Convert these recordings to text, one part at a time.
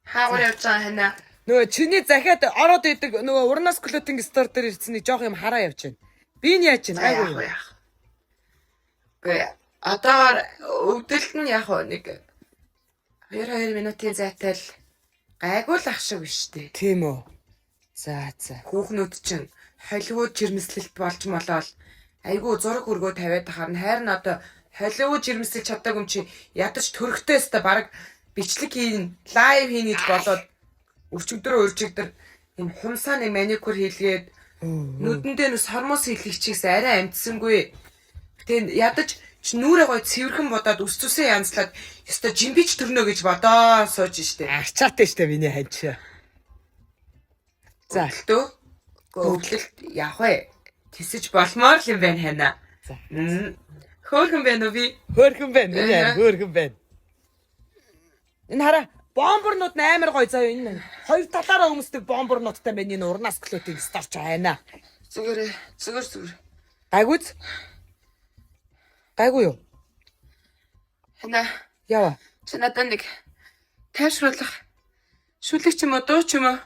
Хаагур явж байгаа ханаа. Нөгөө чиний захиад ороод идэг нөгөө урнаас клотинг стор дээр ирсний жоох юм хараа явж байна. Би нь яаж чинь гайгүй. Гэ одоо өвдөлт нь яг нэг 2 минутын зайтай л гайгүй л ах шиг биш үү? Тийм үү. За. Хүүхнүүд чинь Холливуд жирэмслэлт болж молоод айгүй зураг өргөө тавиад харна. Харин одоо Холливуд жирэмслэж чадаагүй юм чи ядаж төрөхтэй өстө баг бичлэг хийн, лайв хийн гэж болоод өчигдөр уржигдэр юм хумсааны маникюр хийлгээд нүдэндээ нүс хормоос хийлгэгчээс арай амтсангүй. Тэгээд ядаж нүрээ гой цэвэрхэн бодоод үс зүсээ янзлаад ёстой жимбич төрнө гэж бодоо сууж штэ. Арчаатай штэ миний ханч. За өвдлөлт явах вэ? Тэсэж болмоор л юм байна хана. За. Хөөрхөн байна уу би? Хөөрхөн байна. Хөөрхөн байна. Энэ хараа бомборнууд амар гоё заяа энэ. Хоёр талаараа өмсдөг бомборнуудтай байна энэ урнаас клотинг старч байна. Зүгээр. Гайгүй юу? Хана Ява. чи надад нэг тайвшруулах шүлэг ч юм уу дуу ч юм уу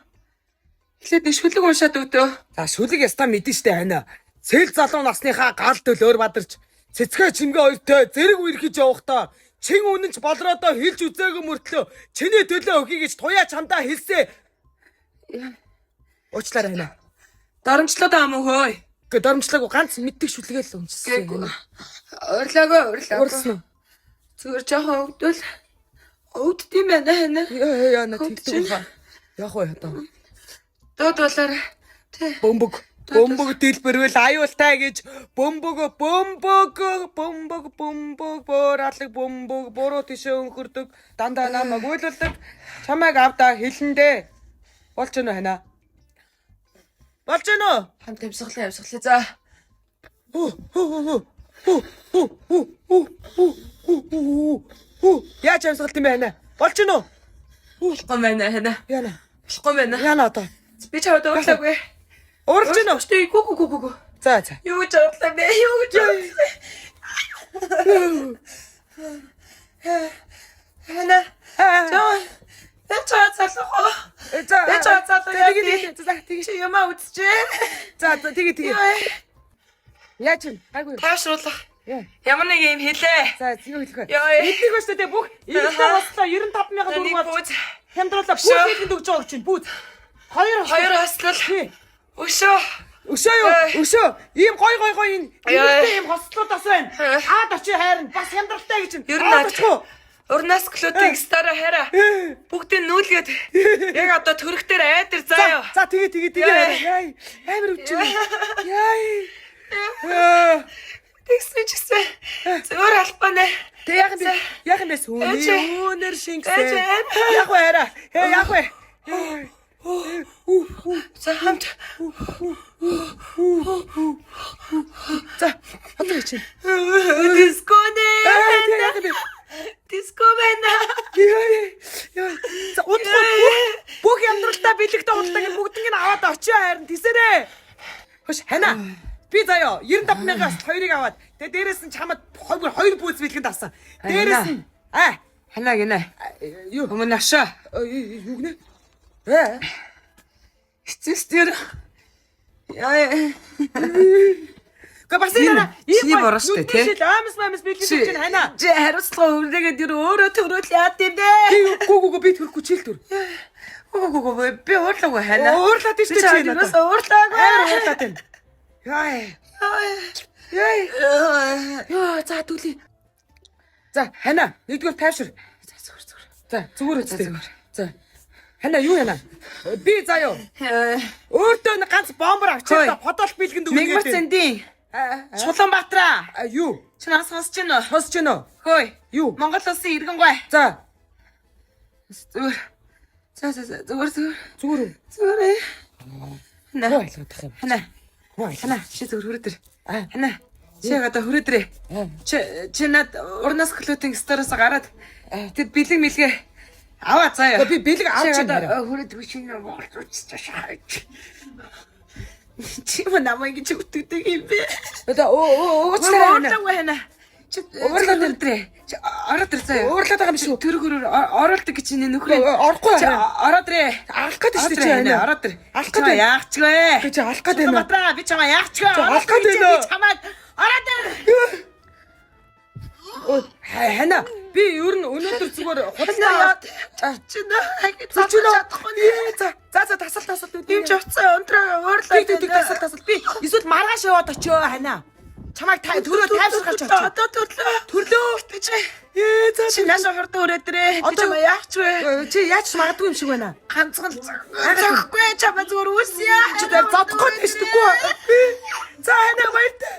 эхлээд нэг шүлэг уншаад өгдөө. За шүлэг ястаа мэдэн штэ хана. Цэл залуу насныхаа гал төлөөр бадарч цэцгээ чимгээ хоёртой зэрэг үерхэж явахдаа чин үнэнч болроодоо хилж үзээгүй мөртлөө чиний төлөө өгье гэж туяа чамдаа хэлсэ. Уучлаарай хана. Доромжлоод аа мөн хөөе. Гэ доромжлаагүй ганц мэддэг шүлгээл л уншсан. Урлагаа. Зүгээр жоохон өвдөл. Өвддөм байна хана. Яа тэгдэг хаа. Яг уу ятаа. Дууд болоор тий. Бөмбөг дэлбэрвэл аюултай гэж бөмбөг буураалаг бөмбөг буруу тишээ өнхөрдөг дандаа намайг үйлүүлдэг чамайг авдаа хэлэндээ болж гэнэ хана. Болж гэнэ. Хамт явсгалаа. За. Яаж амсгалт юм бэ хана? Болж гэнэ. Болохгүй байна хана. Яна. Болохгүй байна. Яна одоо. Би чамд уурлаагүй. Уурж гэнэ. Гү. За. Юу ч уурлаа бэ? Хана. Тэгээ чи юм үзчихээ. За тэгээ. Яаж юм? Гайгүй. Таашруулах. Яа. Ямар нэг юм хэлээ. За юу хэлэх вэ? Яа. Эднийг ба штэ бүх эдгээр бослоо 95,000 төгрөг болж хямдруулаа бүх эднийг өгч байгаа чинь бүүз. Хоёр хослол. Өшөө. Ийм гой энэ эдгээр ийм хослуудаас байна. Хаад очи хайрна. Бас хямдралтай гэж юм. Ер нь урнаас клотинг стара хараа. Бүгдийг нүүлгээд яг одоо төрөх дээр айдэр заяа. За тэгээ. Яй. Амар өвч. Яй. Тэгсэжсэн. Зөөр албанаа. Тэг яг юм бэ сүүнээр шингэсэн. Яг вэ хараа. Яг вэ. За хамт. За хатаа чи. Диско байна. Яа. За бүх амьдралдаа бэлэгдээ худалдаг бүгднийг аваад очио хайрна тисэрээ. Хош хана. Би заяа 95,000-аас 2-ыг аваад тэгээ дээрээс нь чамд хоёр бүүз бэлгэнд авсан. Дээрээс нь хана гинэ. Юу өмнө ашаа. Юу гинэ? Эцэстэр. Яа. Габасина чи бороо штэ тий. Амс бэлгэнд чинь хана. Чи хариуцлага өрөөгээд өөрөө төрөөл яат юм бэ? Гү би төрөхгүй чил төр. Гү би уурлаагүй хана. Уурлаад тийш чи надад. Уурлаагүй. Уурлаад байна. Яй. За түлээ. За хана нэгдүгээр тайвшир. За зүгээр үстэй. За хана юу яана? Би заяа. Өөртөө ганц бомбор авчираа подол бэлгэнд өгнө. Мэгмарцэндийн Чулуунбаатараа. Юу? Чи нас сонсож байна уу? Сонсож байна уу? Хөөе. Юу? Монгол улсын иргэн гой. За. Зүгээр. Зүгээр. Зүгээр. Хана. Ойлгох юм. Хана. Чи зүгээр хүрээдэр. Хана. Чи одоо хүрээдрээ. Чи над урнаас клотинг стороос гараад тэр бэлэг мэлгээ аваа заяа. Би бэлэг авч байна. Хүрээдрээ чи болцооч шаач. Чи намайг гэж үтгдэг юм бэ? Одоо уучлаарай. Хана. Уурлаад өдрөө. Ороод ирсэ. Уурлаад байгаа юм шүү. Төргөрөөр оролдог гэж энэ нөхрөө. Орохгүй. Ороод ирээ. Алах гэдэг шүү дээ чи. Ороод ир. Алах гэдэг. Яах ч вэ? Би чи алах гэдэг юм. Батраа би чамаа яах ч вэ? Алах гэдэг юм. Би чамаа ороод ир. Хана би ер нь өнөөдөр зүгээр Худалдаа За тасал юм ч уцаа өндрөө уурлаад тасал би эсвэл маргааш яваад очио хана чамайг төрөө тайвшруулж очио одоо төрлөө гэж чи наашаа хурдан өрөөдрөө би чамаа яах ч вэ? чи яаж ч магадгүй юм шиг байна Ганцхан зогхгүй чамаа зүгээр үсье. чи зодохгүй тэсдэггүй за хана баяртай